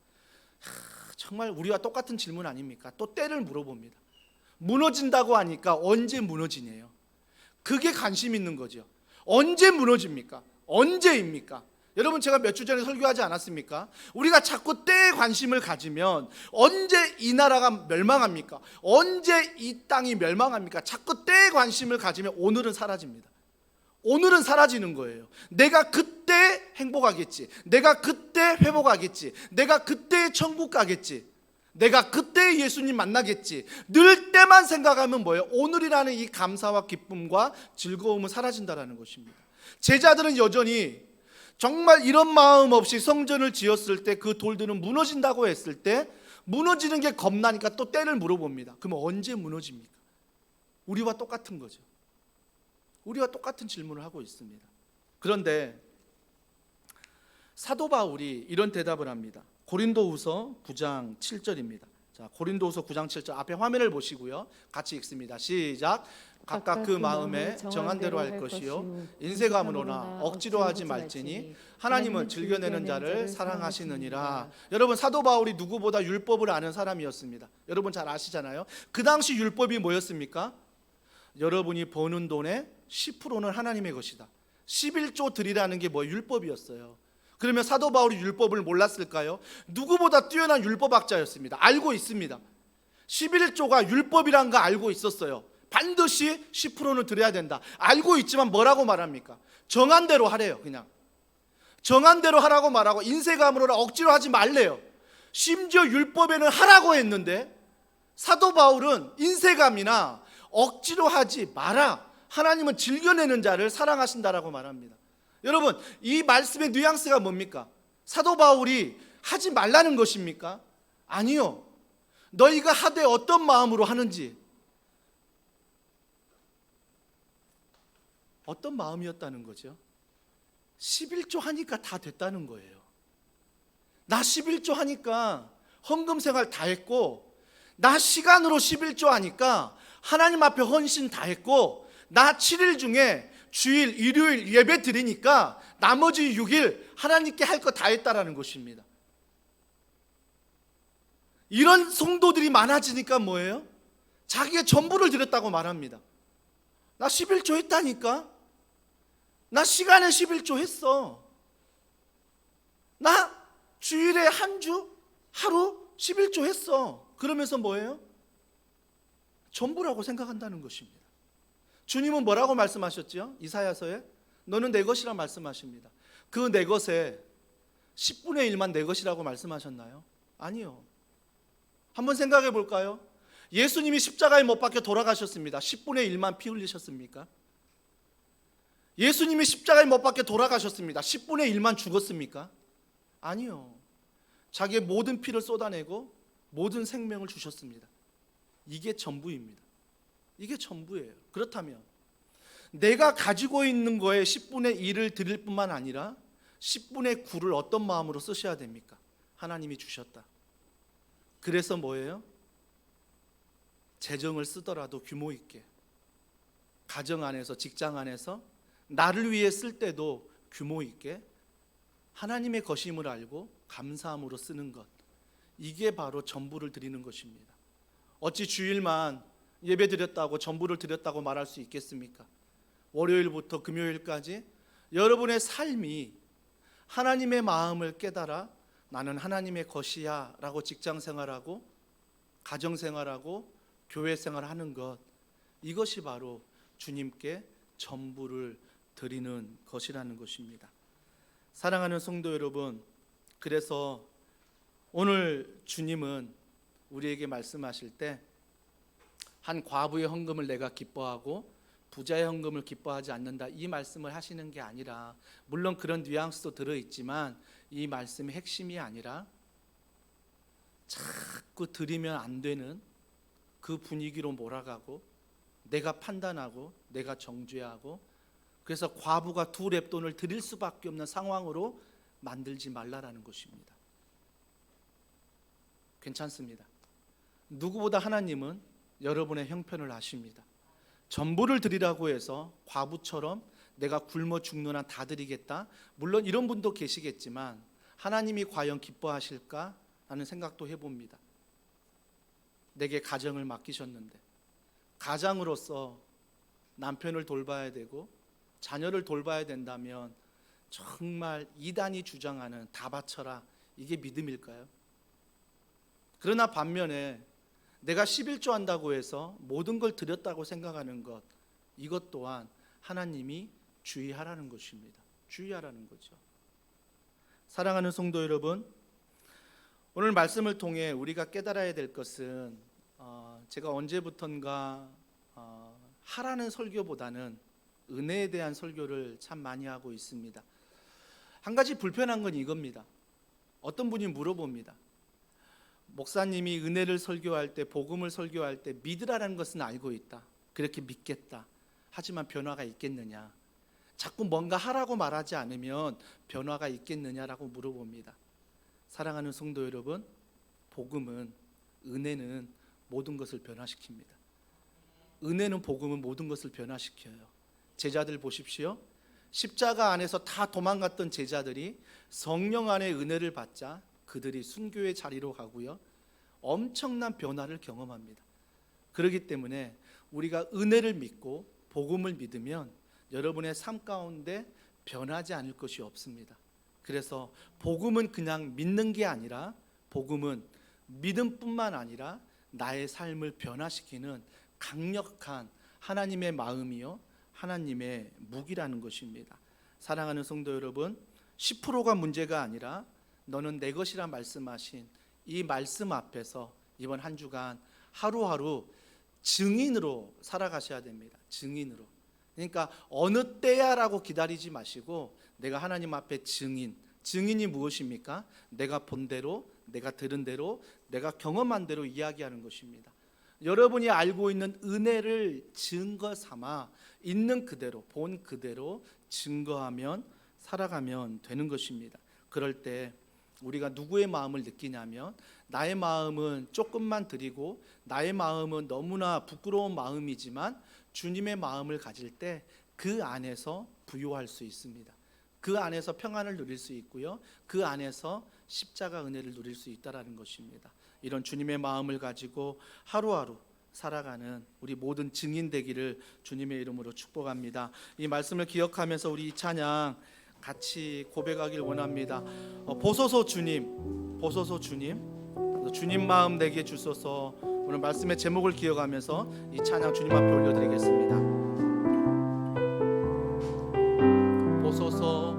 정말 우리와 똑같은 질문 아닙니까? 또 때를 물어봅니다. 무너진다고 하니까 언제 무너지냐요? 그게 관심 있는 거죠. 언제 무너집니까? 언제입니까? 여러분, 제가 몇 주 전에 설교하지 않았습니까? 우리가 자꾸 때에 관심을 가지면 언제 이 나라가 멸망합니까? 언제 이 땅이 멸망합니까? 자꾸 때에 관심을 가지면 오늘은 사라집니다. 오늘은 사라지는 거예요. 내가 그때 행복하겠지, 내가 그때 회복하겠지, 내가 그때 천국 가겠지, 내가 그때 예수님 만나겠지, 늘 때만 생각하면 뭐예요? 오늘이라는 이 감사와 기쁨과 즐거움은 사라진다는 것입니다. 제자들은 여전히 정말 이런 마음 없이 성전을 지었을 때 그 돌들은 무너진다고 했을 때 무너지는 게 겁나니까 또 때를 물어봅니다. 그러면 언제 무너집니까? 우리와 똑같은 거죠. 우리와 똑같은 질문을 하고 있습니다. 그런데 사도 바울이 이런 대답을 합니다. 고린도후서 9장 7절입니다. 자, 고린도후서 9장 7절 앞에 화면을 보시고요. 같이 읽습니다. 시작. 각각 그 마음에 정한 대로 할 것이요 인색함으로나 억지로 하지 말지니 하나님은 즐겨내는 자를 사랑하시느니라. 여러분, 사도 바울이 누구보다 율법을 아는 사람이었습니다. 여러분 잘 아시잖아요. 그 당시 율법이 뭐였습니까? 여러분이 버는 돈의 10%는 하나님의 것이다. 11조 드리라는 게 뭐 율법이었어요. 그러면 사도 바울이 율법을 몰랐을까요? 누구보다 뛰어난 율법학자였습니다. 알고 있습니다. 11조가 율법이란 거 알고 있었어요. 반드시 10%는 드려야 된다. 알고 있지만 뭐라고 말합니까? 정한 대로 하래요. 그냥 정한 대로 하라고 말하고 인색함으로나 억지로 하지 말래요. 심지어 율법에는 하라고 했는데 사도 바울은 인색함이나 억지로 하지 마라, 하나님은 즐겨내는 자를 사랑하신다라고 말합니다. 여러분, 이 말씀의 뉘앙스가 뭡니까? 사도 바울이 하지 말라는 것입니까? 아니요. 너희가 하되 어떤 마음으로 하는지, 어떤 마음이었다는 거죠? 11조 하니까 다 됐다는 거예요. 나 11조 하니까 헌금 생활 다 했고, 나 시간으로 11조 하니까 하나님 앞에 헌신 다 했고, 나 7일 중에 주일, 일요일 예배 드리니까 나머지 6일 하나님께 할 거 다 했다라는 것입니다. 이런 성도들이 많아지니까 뭐예요? 자기의 전부를 드렸다고 말합니다. 나 11조 했다니까? 나 시간에 11조 했어. 나 주일에 한 주, 하루 11조 했어. 그러면서 뭐예요? 전부라고 생각한다는 것입니다. 주님은 뭐라고 말씀하셨죠? 이사야서에 너는 내 것이라 말씀하십니다. 그 내 것에 10분의 1만 내 것이라고 말씀하셨나요? 아니요. 한번 생각해 볼까요? 예수님이 십자가에 못 박혀 돌아가셨습니다. 10분의 1만 피 흘리셨습니까? 예수님이 십자가에 못 박혀 돌아가셨습니다. 10분의 1만 죽었습니까? 아니요. 자기의 모든 피를 쏟아내고 모든 생명을 주셨습니다. 이게 전부입니다. 이게 전부예요. 그렇다면 내가 가지고 있는 거에 10분의 1을 드릴 뿐만 아니라 10분의 9를 어떤 마음으로 쓰셔야 됩니까? 하나님이 주셨다. 그래서 뭐예요? 재정을 쓰더라도 규모 있게, 가정 안에서, 직장 안에서 나를 위해 쓸 때도 규모 있게 하나님의 것임을 알고 감사함으로 쓰는 것, 이게 바로 전부를 드리는 것입니다. 어찌 주일만 예배 드렸다고 전부를 드렸다고 말할 수 있겠습니까? 월요일부터 금요일까지 여러분의 삶이 하나님의 마음을 깨달아 나는 하나님의 것이야 라고 직장생활하고 가정생활하고 교회생활하는 것, 이것이 바로 주님께 전부를 드리는 것이라는 것입니다. 사랑하는 성도 여러분, 그래서 오늘 주님은 우리에게 말씀하실 때 한 과부의 헌금을 내가 기뻐하고 부자의 헌금을 기뻐하지 않는다, 이 말씀을 하시는 게 아니라, 물론 그런 뉘앙스도 들어있지만 이 말씀의 핵심이 아니라 자꾸 드리면 안 되는 그 분위기로 몰아가고 내가 판단하고 내가 정죄하고, 그래서 과부가 두 렙돈을 드릴 수밖에 없는 상황으로 만들지 말라라는 것입니다. 괜찮습니다. 누구보다 하나님은 여러분의 형편을 아십니다. 전부를 드리라고 해서 과부처럼 내가 굶어 죽는 한 다 드리겠다, 물론 이런 분도 계시겠지만 하나님이 과연 기뻐하실까 하는 생각도 해봅니다. 내게 가정을 맡기셨는데 가장으로서 남편을 돌봐야 되고 자녀를 돌봐야 된다면 정말 이단이 주장하는 다 바쳐라, 이게 믿음일까요? 그러나 반면에 내가 11조 한다고 해서 모든 걸 드렸다고 생각하는 것, 이것 또한 하나님이 주의하라는 것입니다. 주의하라는 거죠. 사랑하는 성도 여러분, 오늘 말씀을 통해 우리가 깨달아야 될 것은 제가 언제부턴가 하라는 설교보다는 은혜에 대한 설교를 참 많이 하고 있습니다. 한 가지 불편한 건 이겁니다. 어떤 분이 물어봅니다. 목사님이 은혜를 설교할 때, 복음을 설교할 때 믿으라는 것은 알고 있다, 그렇게 믿겠다, 하지만 변화가 있겠느냐, 자꾸 뭔가 하라고 말하지 않으면 변화가 있겠느냐라고 물어봅니다. 사랑하는 성도 여러분, 복음은, 은혜는 모든 것을 변화시킵니다. 은혜는, 복음은 모든 것을 변화시켜요. 제자들 보십시오. 십자가 안에서 다 도망갔던 제자들이 성령 안에 은혜를 받자 그들이 순교의 자리로 가고요, 엄청난 변화를 경험합니다. 그렇기 때문에 우리가 은혜를 믿고 복음을 믿으면 여러분의 삶 가운데 변하지 않을 것이 없습니다. 그래서 복음은 그냥 믿는 게 아니라, 복음은 믿음뿐만 아니라 나의 삶을 변화시키는 강력한 하나님의 마음이요, 하나님의 무기라는 것입니다. 사랑하는 성도 여러분, 10%가 문제가 아니라 너는 내 것이라 말씀하신 이 말씀 앞에서 이번 한 주간 하루하루 증인으로 살아가셔야 됩니다. 증인으로. 그러니까 어느 때야라고 기다리지 마시고 내가 하나님 앞에 증인이 무엇입니까? 내가 본 대로, 내가 들은 대로, 내가 경험한 대로 이야기하는 것입니다. 여러분이 알고 있는 은혜를 증거 삼아 있는 그대로, 본 그대로 증거하면, 살아가면 되는 것입니다. 그럴 때 우리가 누구의 마음을 느끼냐면, 나의 마음은 조금만 드리고 나의 마음은 너무나 부끄러운 마음이지만 주님의 마음을 가질 때 그 안에서 부요할 수 있습니다. 그 안에서 평안을 누릴 수 있고요, 그 안에서 십자가 은혜를 누릴 수 있다는 것입니다. 이런 주님의 마음을 가지고 하루하루 살아가는 우리 모든 증인 되기를 주님의 이름으로 축복합니다. 이 말씀을 기억하면서 우리 이 찬양 같이 고백하길 원합니다. 보소서 주님, 보소서 주님, 주님 마음 내게 주소서. 오늘 말씀의 제목을 기억하면서 이 찬양 주님 앞에 올려드리겠습니다. 보소서,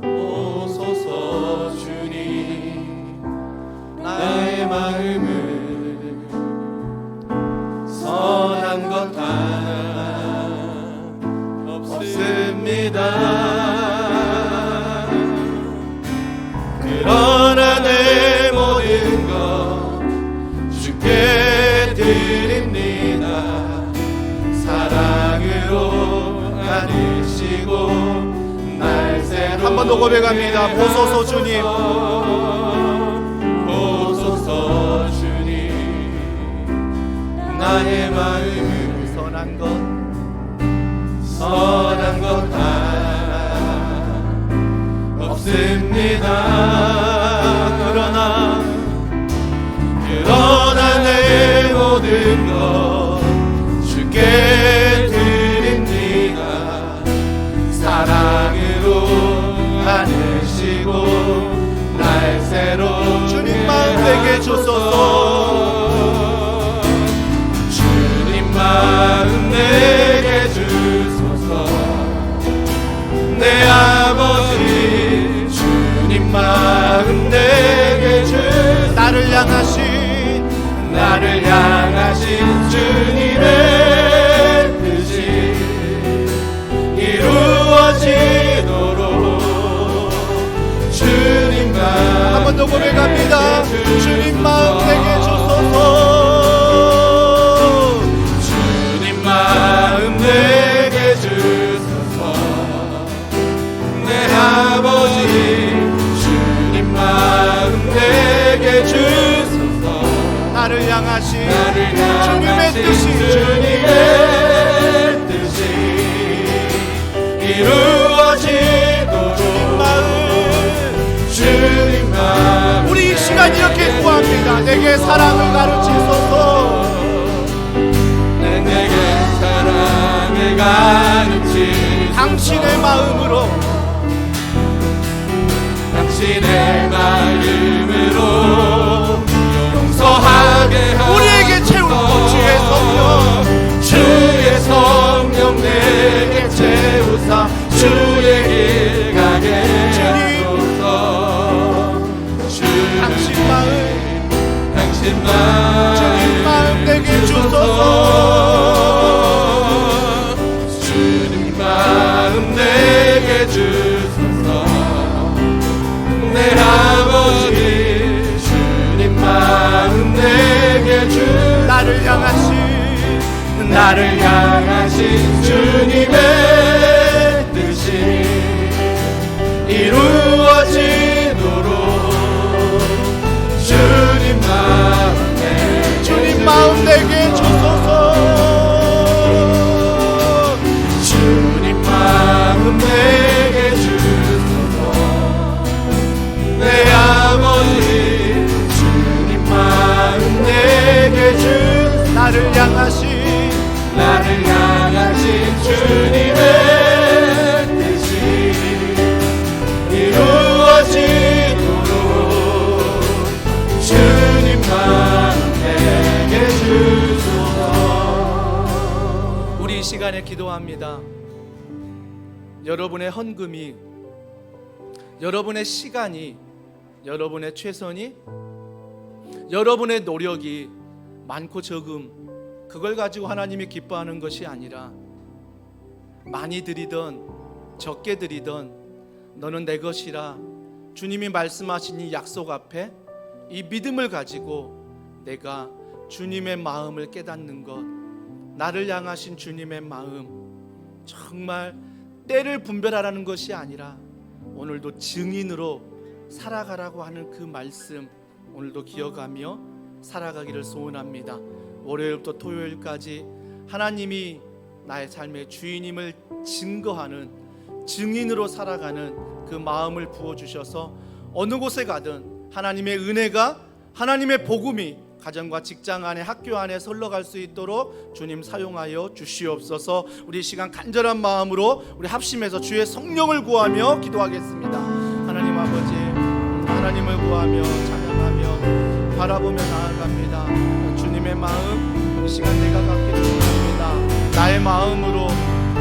보소서 주님, 나의 마음을 선한 것 하나 없습니다. 그러나 내 모든 것 주께 드립니다. 사랑으로 안으시고 날 새로 한 번 더 고백합니다. 보소서 주님, 보소서 주님, 나의 마음을 선한 것 하나 없습니다. 그러나 내 모든 것 주께 드립니다. 사랑으로 안으시고 날 새로 주님 마음 내게 주소서. 주님 마음 내게 주소서. 내 아버지 주님 마음 내게 나를 향하신 주님의 뜻이 이루어지도록 주님 마음 한 번 더 고백합니다. 주님 마음 내게 주소서. 주님 마음 내게 주소서. 내 아버지 주님 마음 내게 주소서. 나를 향하신 주님의 뜻이 이루어지도록 주님 마음 우리 이 시간 이렇게 구합니다. 내게 사랑을 가르치소서. 내게 사랑을 가르치소서. 당신의 마음으로 용서하게 하소서. 우리에게 채우고 주의 성령 내게 채우사 주의 길 가게 하소서. 당신 마음 주님 마음 내게 주소서. 주님 마음 내게 주소서. 내 아버지 주님 마음 내게 주소서. 나를 향하신 주님의 뜻이 이루어지도록 주님 마음 내게 주소서. 주님 마음 내게 주소서. 내 아버지 주님 마음 내게 주소서. 나를 향하신 주님의 뜻이 이루어지도록 주님 마음 내게 주소서. 우리 이 시간에 기도합니다. 여러분의 헌금이, 여러분의 시간이, 여러분의 최선이, 여러분의 노력이 많고 적음 그걸 가지고 하나님이 기뻐하는 것이 아니라 많이 드리던 적게 드리던 너는 내 것이라 주님이 말씀하신 이 약속 앞에 이 믿음을 가지고 내가 주님의 마음을 깨닫는 것, 나를 향하신 주님의 마음, 정말 때를 분별하라는 것이 아니라 오늘도 증인으로 살아가라고 하는 그 말씀 오늘도 기억하며 살아가기를 소원합니다. 월요일부터 토요일까지 하나님이 나의 삶의 주인임을 증거하는 증인으로 살아가는 그 마음을 부어주셔서 어느 곳에 가든 하나님의 은혜가, 하나님의 복음이 가정과 직장 안에, 학교 안에 흘러갈 수 있도록 주님 사용하여 주시옵소서. 우리 시간 간절한 마음으로 우리 합심해서 주의 성령을 구하며 기도하겠습니다. 하나님 아버지, 하나님을 구하며 찬양하며 바라보며 나아갑니다. 주님의 마음 이 시간 내가 갖기를 원합니다. 나의 마음으로